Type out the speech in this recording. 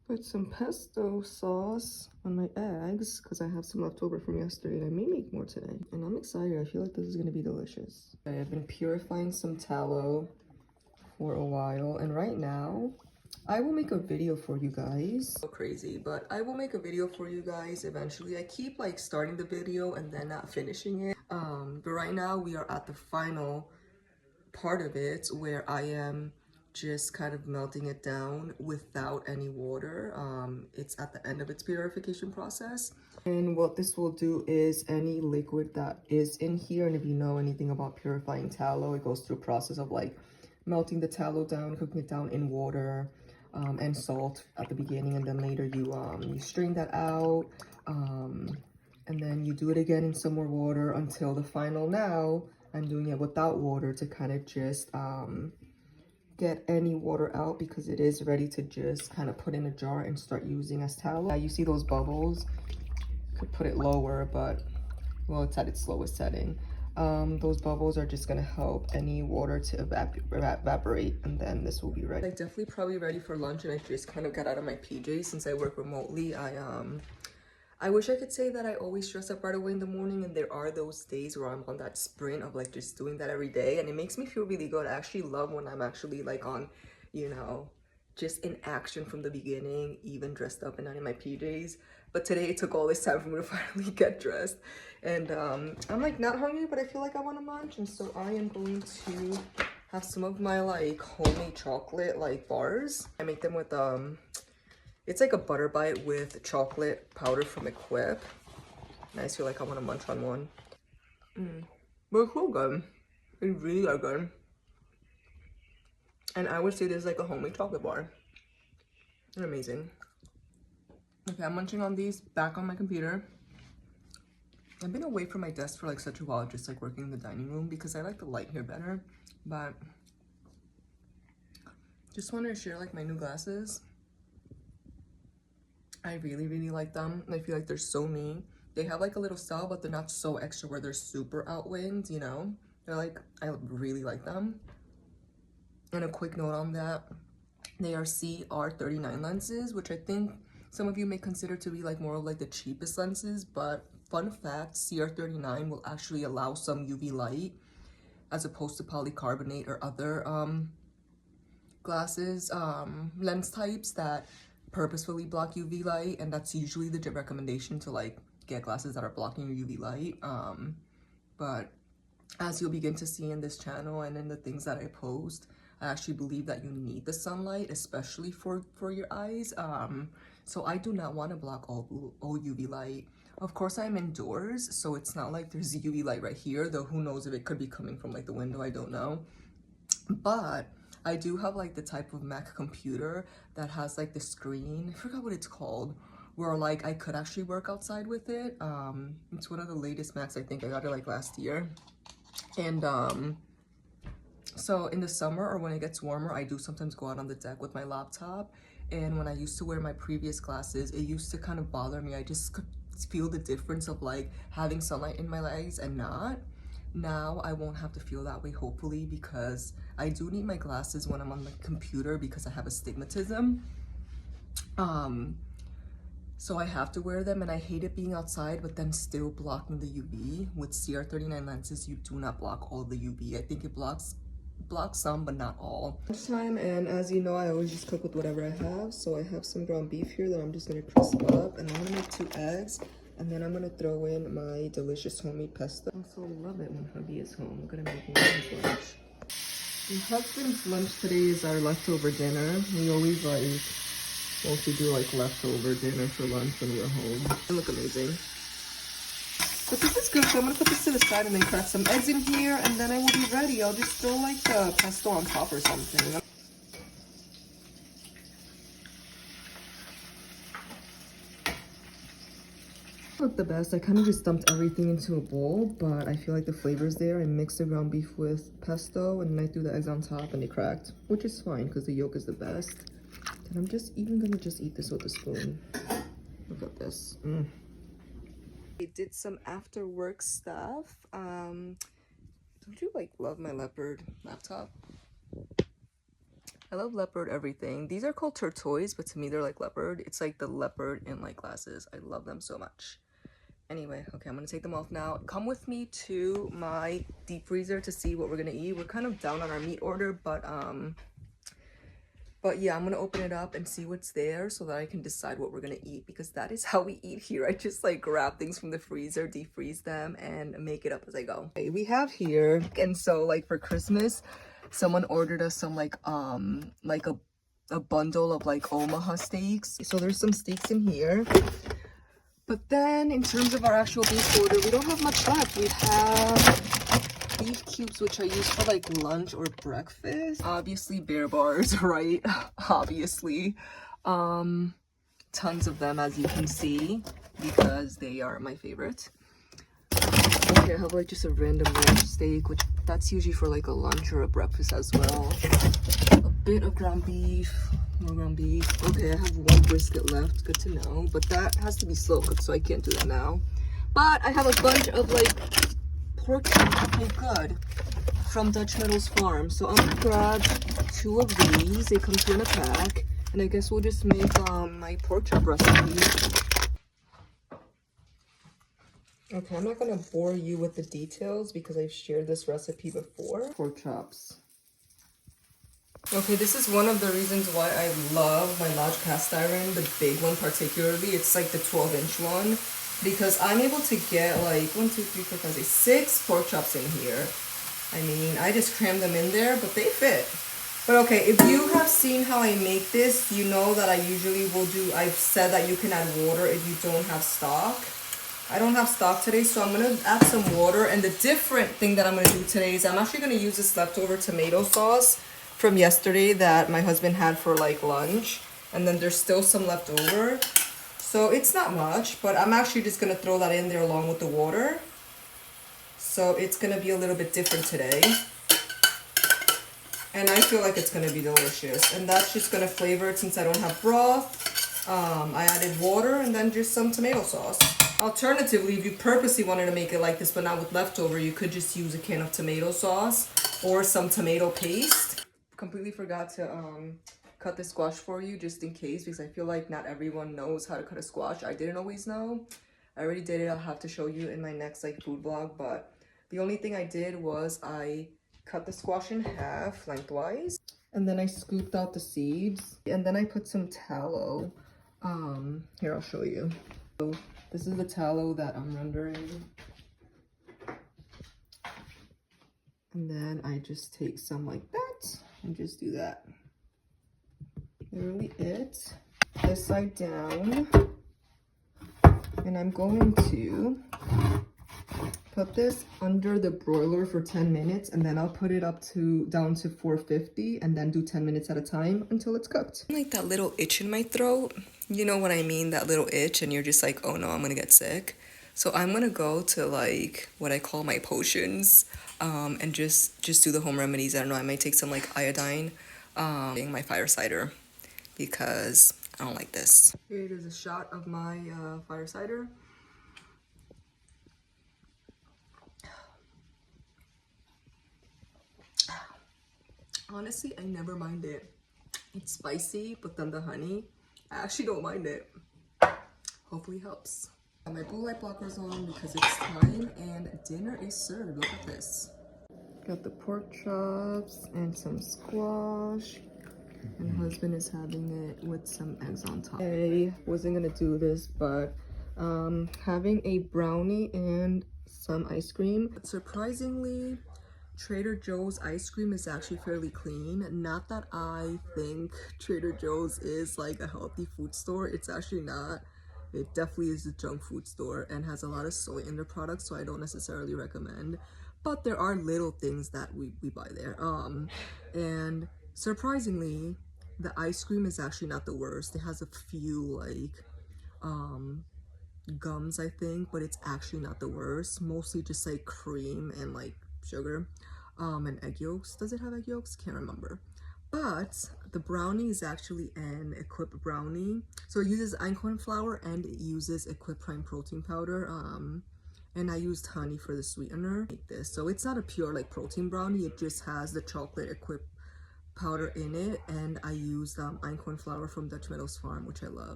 Put some pesto sauce on my eggs because I have some leftover from yesterday and I may make more today. And I'm excited. I feel like this is going to be delicious. I have been purifying some tallow for a while, and right now I will make a video for you guys. So crazy, but I will make a video for you guys eventually. I keep like starting the video and then not finishing it. But right now we are at the final part of it where I am just kind of melting it down without any water. It's at the end of its purification process. And what this will do is any liquid that is in here, and if you know anything about purifying tallow, it goes through a process of like melting the tallow down, cooking it down in water and salt at the beginning, and then later you strain that out, and then you do it again in some more water until the final. Now I'm doing it without water to kind of just get any water out because it is ready to just kind of put in a jar and start using as tallow. Yeah, you see those bubbles? Could put it lower, but well, it's at its slowest setting. Those bubbles are just gonna help any water to evaporate, and then this will be ready. Like definitely probably ready for lunch, and I just kind of got out of my PJs since I work remotely. I wish I could say that I always dress up right away in the morning, and there are those days where I'm on that sprint of like just doing that every day, and it makes me feel really good. I actually love when I'm actually like on, you know, just in action from the beginning, even dressed up and not in my PJs. But today it took all this time for me to finally get dressed, and I'm like not hungry, but I feel like I want to munch, and so I am going to have some of my like homemade chocolate like bars. I make them with it's like a butter bite with chocolate powder from Equip. And I just feel like I want to munch on one. But it's so good. It's really good. And I would say this is like a homemade chocolate bar. They're amazing. Okay, I'm munching on these back on my computer. I've been away from my desk for like such a while, just like working in the dining room because I like the light here better. But just wanted to share like my new glasses. I really like them. I feel like they're so me. They have like a little style, but they're not so extra where they're super outwinged, you know? They're like, I really like them. And a quick note on that, they are CR39 lenses, which I think some of you may consider to be like more of like the cheapest lenses, but fun fact, CR39 will actually allow some UV light as opposed to polycarbonate or other glasses, lens types that purposefully block UV light, and that's usually the recommendation to like get glasses that are blocking your UV light. But as you'll begin to see in this channel and in the things that I post, I actually believe that you need the sunlight, especially for your eyes. So I do not want to block all UV light. Of course, I'm indoors, so it's not like there's UV light right here, though who knows if it could be coming from like the window, I don't know. But I do have like the type of Mac computer that has like the screen, I forgot what it's called, where like I could actually work outside with it. It's one of the latest Macs. I think I got it like last year. And so in the summer or when it gets warmer, I do sometimes go out on the deck with my laptop. And when I used to wear my previous glasses, it used to kind of bother me. I just could feel the difference of like having sunlight in my legs and not. Now I won't have to feel that way, hopefully, because I do need my glasses when I'm on the computer because I have astigmatism. So I have to wear them, and I hate it being outside but then still blocking the UV. With CR39 lenses, you do not block all the UV. I think it blocks some but not all. Lunchtime, and as you know, I always just cook with whatever I have. So I have some ground beef here that I'm just gonna crisp up, and I'm gonna make 2 eggs. And then I'm gonna throw in my delicious homemade pesto. I also love it when hubby is home. I'm gonna make his lunch. My husband's lunch today is our leftover dinner. We always like mostly do like leftover dinner for lunch when we're home. They look amazing. But this is good, so I'm gonna put this to the side and then crack some eggs in here, and then I will be ready. I'll just throw like the pesto on top or something. Look the best. I kind of just dumped everything into a bowl, but I feel like the flavor's there. I mixed the ground beef with pesto, and then I threw the eggs on top and they cracked, which is fine because the yolk is the best. And I'm just even gonna just eat this with a spoon. Look at this. I did some after work stuff. Don't you like love my leopard laptop? I love leopard everything. These are called tortoise, but to me they're like leopard. It's like the leopard in like glasses. I love them so much. Anyway, okay, I'm gonna take them off now. Come with me to my deep freezer to see what we're gonna eat. We're kind of down on our meat order, but yeah, I'm gonna open it up and see what's there so that I can decide what we're gonna eat, because that is how we eat here. I just like grab things from the freezer, defreeze them, and make it up as I go. Okay, we have here, and so like for Christmas, someone ordered us some like a bundle of like Omaha steaks. So there's some steaks in here. But then in terms of our actual beef order, we don't have much left. We have beef cubes, which I use for like lunch or breakfast. Obviously Bear Bars, right? Obviously. Tons of them, as you can see, because they are my favorite. Okay, I have like just a random ranch steak, which that's usually for like a lunch or a breakfast as well. A bit of ground beef. More ground beef. Okay, I have one brisket left. Good to know. But that has to be slow cooked, so I can't do that now. But I have a bunch of like pork chops. Okay, good. From Dutch Meadows Farm. So I'm gonna grab 2 of these. They come in a pack. And I guess we'll just make my pork chop recipe. Okay, I'm not gonna bore you with the details because I've shared this recipe before. Pork chops. Okay, this is one of the reasons why I love my large cast iron, the big one particularly. It's like the 12-inch one, because I'm able to get like 1, 2, 3, 4, 5, 6 pork chops in here. I mean, I just cram them in there, but they fit. But okay, if you have seen how I make this, you know that I usually will do, I've said that you can add water if you don't have stock. I don't have stock today, so I'm gonna add some water. And the different thing that I'm gonna do today is I'm actually gonna use this leftover tomato sauce from yesterday that my husband had for like lunch, and then there's still some left over, so it's not much, but I'm actually just gonna throw that in there along with the water, so it's gonna be a little bit different today, and I feel like it's gonna be delicious. And that's just gonna flavor it. Since I don't have broth, I added water and then just some tomato sauce. Alternatively, if you purposely wanted to make it like this but not with leftover, you could just use a can of tomato sauce or some tomato paste. Completely forgot to cut the squash for you just in case, because I feel like not everyone knows how to cut a squash. I didn't always know. I already did it. I'll have to show you in my next like food vlog, but the only thing I did was I cut the squash in half lengthwise, and then I scooped out the seeds, and then I put some tallow. Here, I'll show you. So this is the tallow that I'm rendering. And then I just take some like that and just do that. Literally it. This side down. And I'm going to put this under the broiler for 10 minutes, and then I'll put it down to 450 and then do 10 minutes at a time until it's cooked. Like that little itch in my throat. You know what I mean? That little itch, and you're just like, oh no, I'm gonna get sick. So I'm gonna go to like what I call my potions, and just do the home remedies. I don't know, I might take some like iodine, my fire cider, because I don't like this. Here it is, a shot of my fire cider. Honestly, I never mind it. It's spicy, but then the honey, I actually don't mind it. Hopefully helps. Got my blue light blockers on because it's time and dinner is served. Look at this. Got the pork chops and some squash. And husband is having it with some eggs on top. I wasn't gonna do this, but having a brownie and some ice cream. But surprisingly, Trader Joe's ice cream is actually fairly clean. Not that I think Trader Joe's is like a healthy food store. It's actually not. It definitely is a junk food store and has a lot of soy in their products, so I don't necessarily recommend. But there are little things that we buy there. And surprisingly, the ice cream is actually not the worst. It has a few like gums, I think, but it's actually not the worst. Mostly just like cream and like sugar, and egg yolks. Does it have egg yolks? Can't remember. But the brownie is actually an Equip brownie. So it uses einkorn flour and it uses Equip prime protein powder. And I used honey for the sweetener. Like this. So it's not a pure like protein brownie. It just has the chocolate Equip powder in it, and I used einkorn flour from Dutch Meadows Farm, which I love.